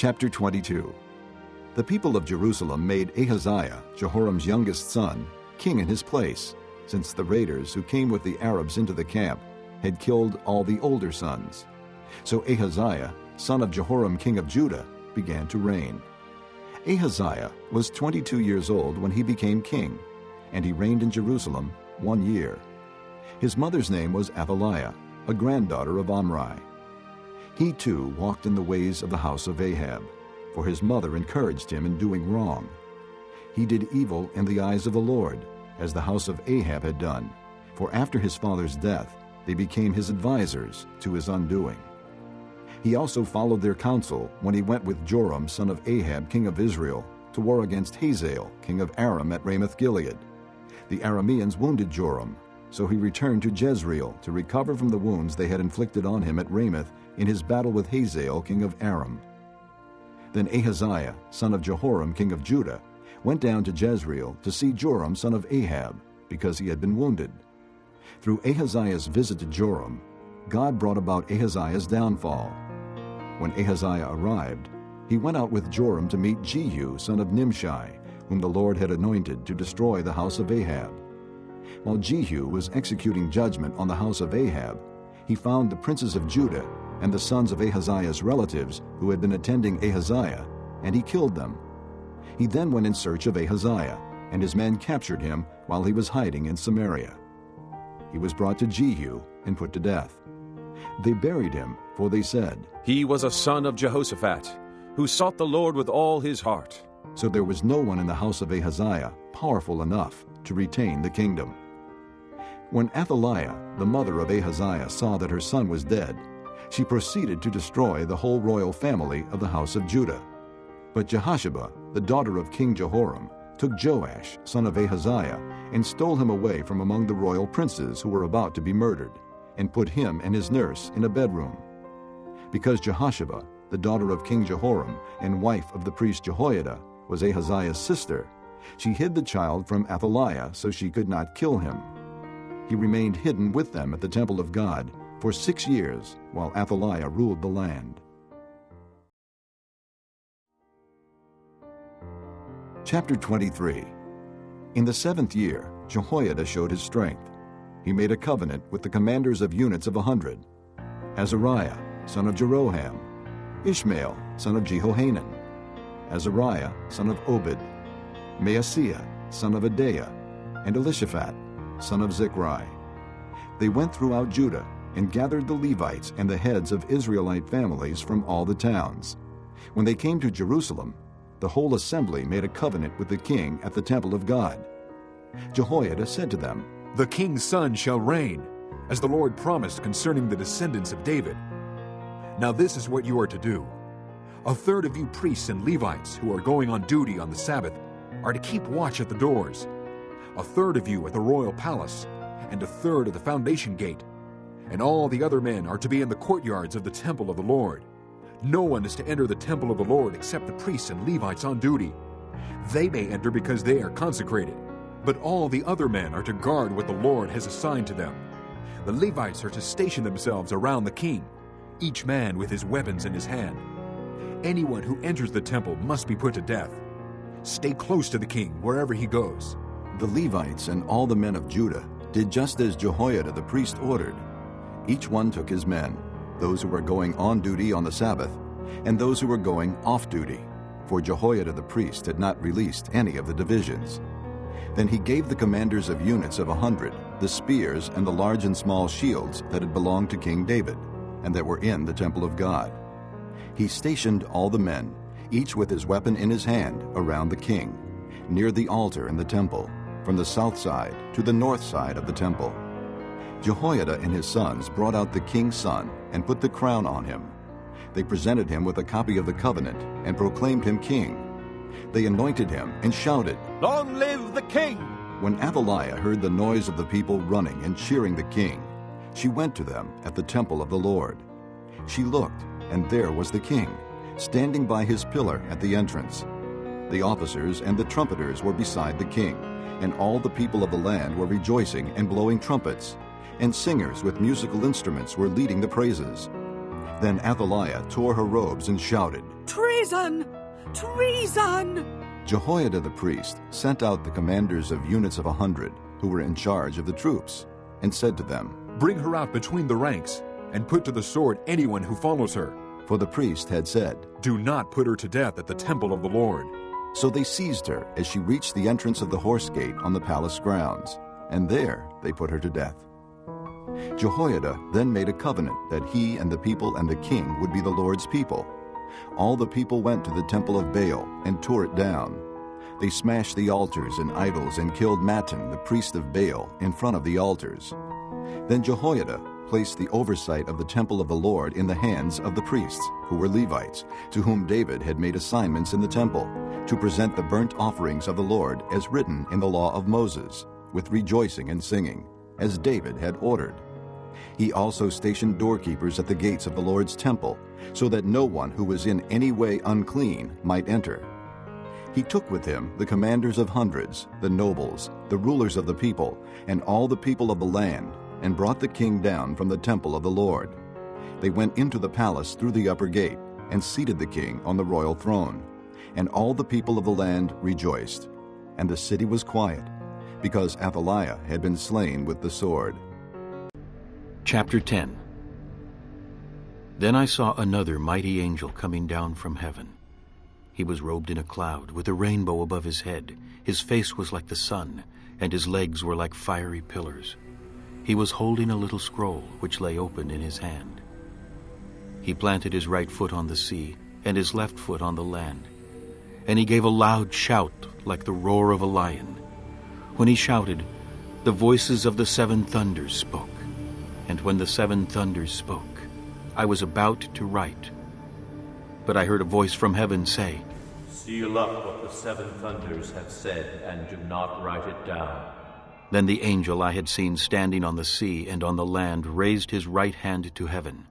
Chapter 22. The people of Jerusalem made Ahaziah, Jehoram's youngest son, king in his place, since the raiders who came with the Arabs into the camp had killed all the older sons. So Ahaziah, son of Jehoram king of Judah, began to reign. Ahaziah was 22 years old when he became king, and he reigned in Jerusalem 1 year. His mother's name was Athaliah, a granddaughter of Omri. He too walked in the ways of the house of Ahab, for his mother encouraged him in doing wrong. He did evil in the eyes of the Lord, as the house of Ahab had done, for after his father's death they became his advisers to his undoing. He also followed their counsel when he went with Joram son of Ahab king of Israel to war against Hazael king of Aram at Ramoth-Gilead. The Arameans wounded Joram, so he returned to Jezreel to recover from the wounds they had inflicted on him at Ramoth in his battle with Hazael king of Aram. Then Ahaziah, son of Jehoram king of Judah, went down to Jezreel to see Joram son of Ahab, because he had been wounded. Through Ahaziah's visit to Joram, God brought about Ahaziah's downfall. When Ahaziah arrived, he went out with Joram to meet Jehu son of Nimshi, whom the Lord had anointed to destroy the house of Ahab. While Jehu was executing judgment on the house of Ahab, he found the princes of Judah and the sons of Ahaziah's relatives who had been attending Ahaziah, and he killed them. He then went in search of Ahaziah, and his men captured him while he was hiding in Samaria. He was brought to Jehu and put to death. They buried him, for they said, "He was a son of Jehoshaphat, who sought the Lord with all his heart." So there was no one in the house of Ahaziah powerful enough to retain the kingdom. When Athaliah, the mother of Ahaziah, saw that her son was dead, she proceeded to destroy the whole royal family of the house of Judah. But Jehosheba, the daughter of King Jehoram, took Joash, son of Ahaziah, and stole him away from among the royal princes who were about to be murdered, and put him and his nurse in a bedroom. Because Jehosheba, the daughter of King Jehoram and wife of the priest Jehoiada, was Ahaziah's sister, she hid the child from Athaliah so she could not kill him. He remained hidden with them at the temple of God for 6 years while Athaliah ruled the land. Chapter 23. In the 7th year, Jehoiada showed his strength. He made a covenant with the commanders of units of 100, Azariah, son of Jeroham, Ishmael, son of Jehohanan, Azariah, son of Obed, Maaseiah, son of Adaiah, and Elishaphat, son of Zichri. They went throughout Judah and gathered the Levites and the heads of Israelite families from all the towns. When they came to Jerusalem, the whole assembly made a covenant with the king at the temple of God. Jehoiada said to them, "The king's son shall reign, as the Lord promised concerning the descendants of David. Now this is what you are to do. A third of you priests and Levites who are going on duty on the Sabbath are to keep watch at the doors. A third of you at the royal palace, and a third at the foundation gate. And all the other men are to be in the courtyards of the temple of the Lord. No one is to enter the temple of the Lord except the priests and Levites on duty. They may enter because they are consecrated, but all the other men are to guard what the Lord has assigned to them. The Levites are to station themselves around the king, each man with his weapons in his hand. Anyone who enters the temple must be put to death. Stay close to the king wherever he goes." The Levites and all the men of Judah did just as Jehoiada the priest ordered. Each one took his men, those who were going on duty on the Sabbath, and those who were going off duty, for Jehoiada the priest had not released any of the divisions. Then he gave the commanders of units of 100 the spears and the large and small shields that had belonged to King David, and that were in the temple of God. He stationed all the men, each with his weapon in his hand, around the king, near the altar in the temple, from the south side to the north side of the temple. Jehoiada and his sons brought out the king's son and put the crown on him. They presented him with a copy of the covenant and proclaimed him king. They anointed him and shouted, "Long live the king!" When Athaliah heard the noise of the people running and cheering the king, she went to them at the temple of the Lord. She looked, and there was the king, standing by his pillar at the entrance. The officers and the trumpeters were beside the king, and all the people of the land were rejoicing and blowing trumpets, and singers with musical instruments were leading the praises. Then Athaliah tore her robes and shouted, Treason! Treason! Jehoiada the priest sent out the commanders of units of 100 who were in charge of the troops, and said to them, Bring her out between the ranks, and put to the sword anyone who follows her. For the priest had said, Do not put her to death at the temple of the Lord. So they seized her as she reached the entrance of the horse gate on the palace grounds, and there they put her to death. Jehoiada then made a covenant that he and the people and the king would be the Lord's people. All the people went to the temple of Baal and tore it down. They smashed the altars and idols and killed Mattan, the priest of Baal, in front of the altars. Then Jehoiada placed the oversight of the temple of the Lord in the hands of the priests, who were Levites, to whom David had made assignments in the temple, to present the burnt offerings of the Lord as written in the law of Moses, with rejoicing and singing, as David had ordered. He also stationed doorkeepers at the gates of the Lord's temple, so that no one who was in any way unclean might enter. He took with him the commanders of hundreds, the nobles, the rulers of the people, and all the people of the land, and brought the king down from the temple of the Lord. They went into the palace through the upper gate, and seated the king on the royal throne. And all the people of the land rejoiced. And the city was quiet, because Athaliah had been slain with the sword. Chapter 10. Then I saw another mighty angel coming down from heaven. He was robed in a cloud, with a rainbow above his head. His face was like the sun, and his legs were like fiery pillars. He was holding a little scroll, which lay open in his hand. He planted his right foot on the sea, and his left foot on the land. And he gave a loud shout, like the roar of a lion. When he shouted, the voices of the seven thunders spoke. And when the seven thunders spoke, I was about to write. But I heard a voice from heaven say, Seal up what the seven thunders have said, and do not write it down. Then the angel I had seen standing on the sea and on the land raised his right hand to heaven.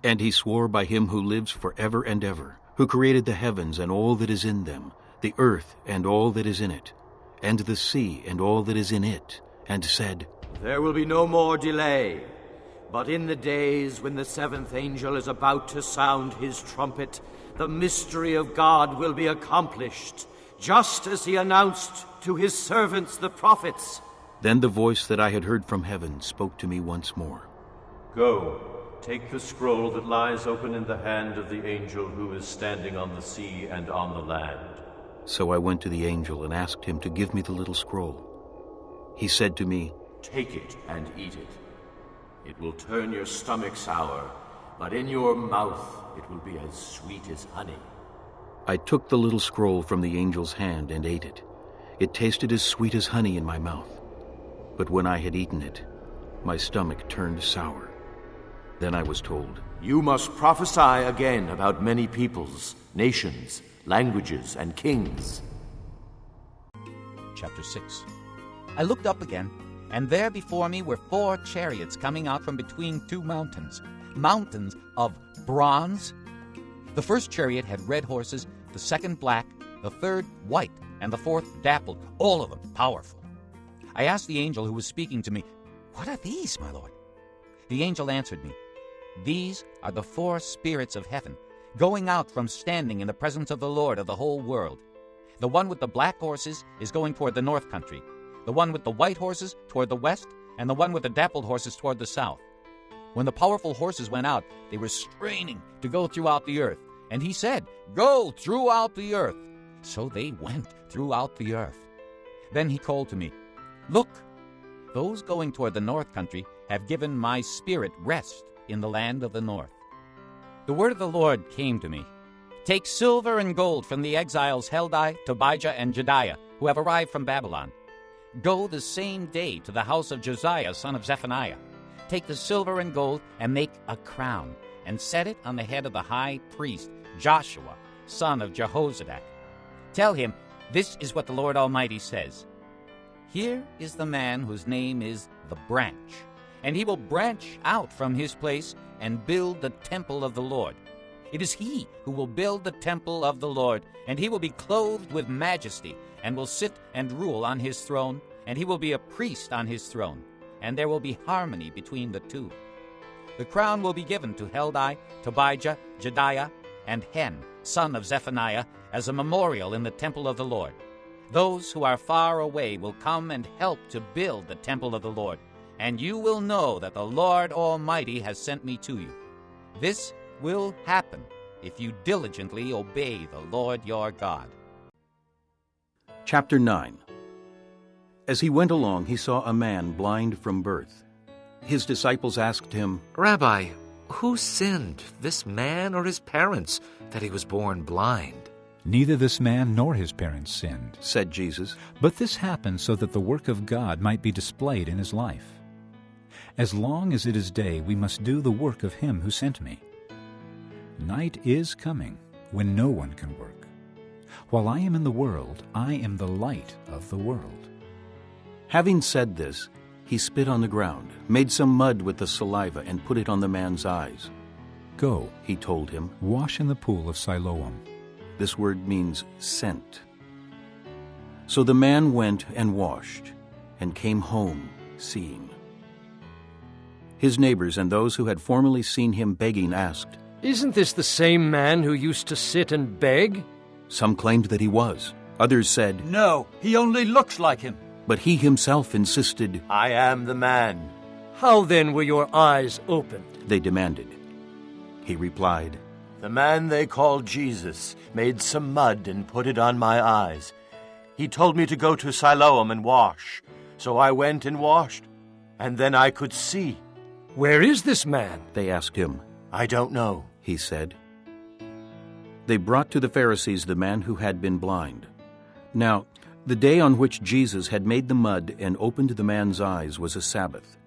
And he swore by him who lives forever and ever, who created the heavens and all that is in them, the earth and all that is in it, and the sea and all that is in it, and said, There will be no more delay, but in the days when the seventh angel is about to sound his trumpet, the mystery of God will be accomplished, just as he announced to his servants the prophets. Then the voice that I had heard from heaven spoke to me once more. Go, take the scroll that lies open in the hand of the angel who is standing on the sea and on the land. So I went to the angel and asked him to give me the little scroll. He said to me, Take it and eat it. It will turn your stomach sour, but in your mouth it will be as sweet as honey. I took the little scroll from the angel's hand and ate it. It tasted as sweet as honey in my mouth. But when I had eaten it, my stomach turned sour. Then I was told, You must prophesy again about many peoples, nations, languages, and kings. Chapter 6. I looked up again, and there before me were 4 chariots coming out from between 2 mountains, mountains of bronze. The first chariot had red horses, the second black, the third white, and the fourth dappled, all of them powerful. I asked the angel who was speaking to me, What are these, my lord? The angel answered me, These are the 4 spirits of heaven, going out from standing in the presence of the Lord of the whole world. The one with the black horses is going toward the north country, the one with the white horses toward the west, and the one with the dappled horses toward the south. When the powerful horses went out, they were straining to go throughout the earth. And he said, Go throughout the earth. So they went throughout the earth. Then he called to me, Look, those going toward the north country have given my spirit rest in the land of the north. The word of the Lord came to me. Take silver and gold from the exiles Heldai, Tobijah, and Jedaiah, who have arrived from Babylon. Go the same day to the house of Josiah, son of Zephaniah. Take the silver and gold and make a crown, and set it on the head of the high priest, Joshua, son of Jehozadak. Tell him, This is what the Lord Almighty says. Here is the man whose name is the Branch, and he will branch out from his place and build the temple of the Lord. It is he who will build the temple of the Lord, and he will be clothed with majesty, and will sit and rule on his throne, and he will be a priest on his throne, and there will be harmony between the two. The crown will be given to Heldai, Tobijah, Jedaiah, and Hen, son of Zephaniah, as a memorial in the temple of the Lord. Those who are far away will come and help to build the temple of the Lord, and you will know that the Lord Almighty has sent me to you. This will happen if you diligently obey the Lord your God. Chapter 9. As he went along, he saw a man blind from birth. His disciples asked him, Rabbi, who sinned, this man or his parents, that he was born blind? Neither this man nor his parents sinned, said Jesus, but this happened so that the work of God might be displayed in his life. As long as it is day, we must do the work of him who sent me. Night is coming when no one can work. While I am in the world, I am the light of the world. Having said this, he spit on the ground, made some mud with the saliva, and put it on the man's eyes. Go, he told him, wash in the pool of Siloam. This word means sent. So the man went and washed, and came home seeing. His neighbors and those who had formerly seen him begging asked, Isn't this the same man who used to sit and beg? Some claimed that he was. Others said, No, he only looks like him. But he himself insisted, I am the man. How then were your eyes opened? They demanded. He replied, The man they called Jesus made some mud and put it on my eyes. He told me to go to Siloam and wash. So I went and washed, and then I could see. Where is this man? They asked him. I don't know, he said. They brought to the Pharisees the man who had been blind. Now, the day on which Jesus had made the mud and opened the man's eyes was a Sabbath.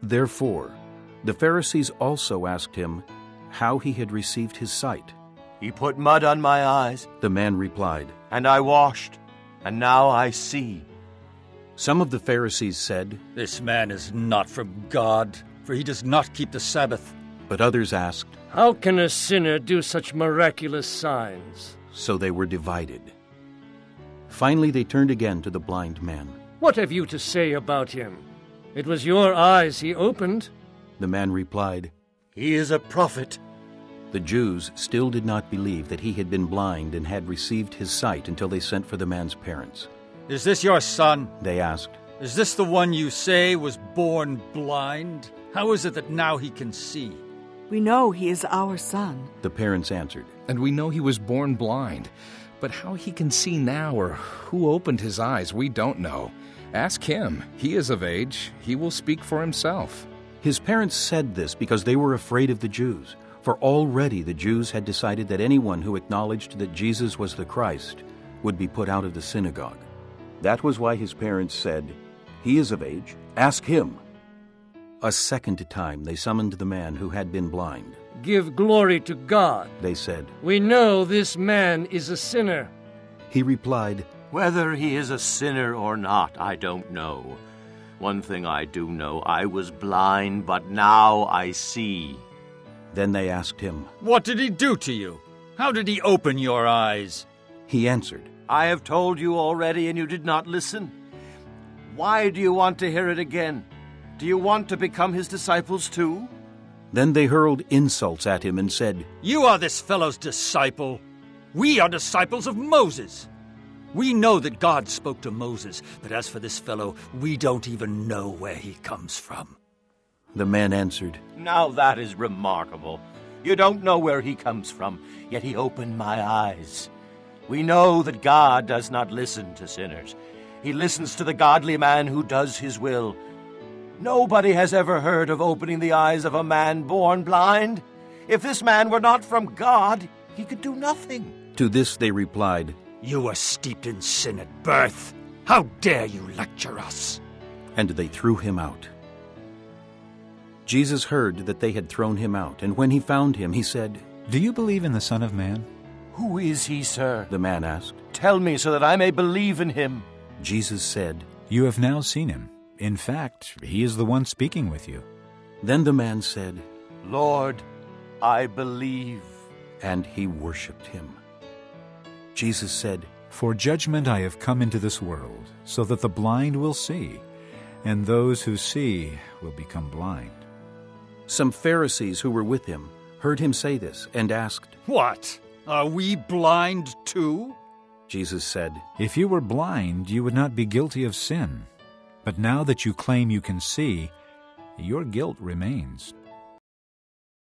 Therefore, the Pharisees also asked him how he had received his sight. He put mud on my eyes, the man replied, and I washed, and now I see. Some of the Pharisees said, This man is not from God, for he does not keep the Sabbath. But others asked, How can a sinner do such miraculous signs? So they were divided. Finally they turned again to the blind man. What have you to say about him? It was your eyes he opened. The man replied, He is a prophet. The Jews still did not believe that he had been blind and had received his sight until they sent for the man's parents. Is this your son? They asked. Is this the one you say was born blind? How is it that now he can see? We know he is our son. The parents answered. And we know he was born blind. But how he can see now or who opened his eyes, we don't know. Ask him. He is of age. He will speak for himself. His parents said this because they were afraid of the Jews, for already the Jews had decided that anyone who acknowledged that Jesus was the Christ would be put out of the synagogue. That was why his parents said, He is of age. Ask him. A second time they summoned the man who had been blind. Give glory to God, they said. We know this man is a sinner. He replied, Whether he is a sinner or not, I don't know. One thing I do know, I was blind, but now I see. Then they asked him, What did he do to you? How did he open your eyes? He answered, I have told you already, and you did not listen. Why do you want to hear it again? Do you want to become his disciples too? Then they hurled insults at him and said, You are this fellow's disciple. We are disciples of Moses. We know that God spoke to Moses, but as for this fellow, we don't even know where he comes from. The man answered, Now that is remarkable. You don't know where he comes from, yet he opened my eyes. We know that God does not listen to sinners. He listens to the godly man who does his will. Nobody has ever heard of opening the eyes of a man born blind. If this man were not from God, he could do nothing. To this they replied, You were steeped in sin at birth. How dare you lecture us? And they threw him out. Jesus heard that they had thrown him out, and when he found him, he said, Do you believe in the Son of Man? Who is he, sir? The man asked. Tell me so that I may believe in him. Jesus said, You have now seen him. In fact, he is the one speaking with you. Then the man said, Lord, I believe. And he worshipped him. Jesus said, For judgment I have come into this world, so that the blind will see, and those who see will become blind. Some Pharisees who were with him heard him say this and asked, "What? Are we blind too?" Jesus said, If you were blind, you would not be guilty of sin. But now that you claim you can see, your guilt remains.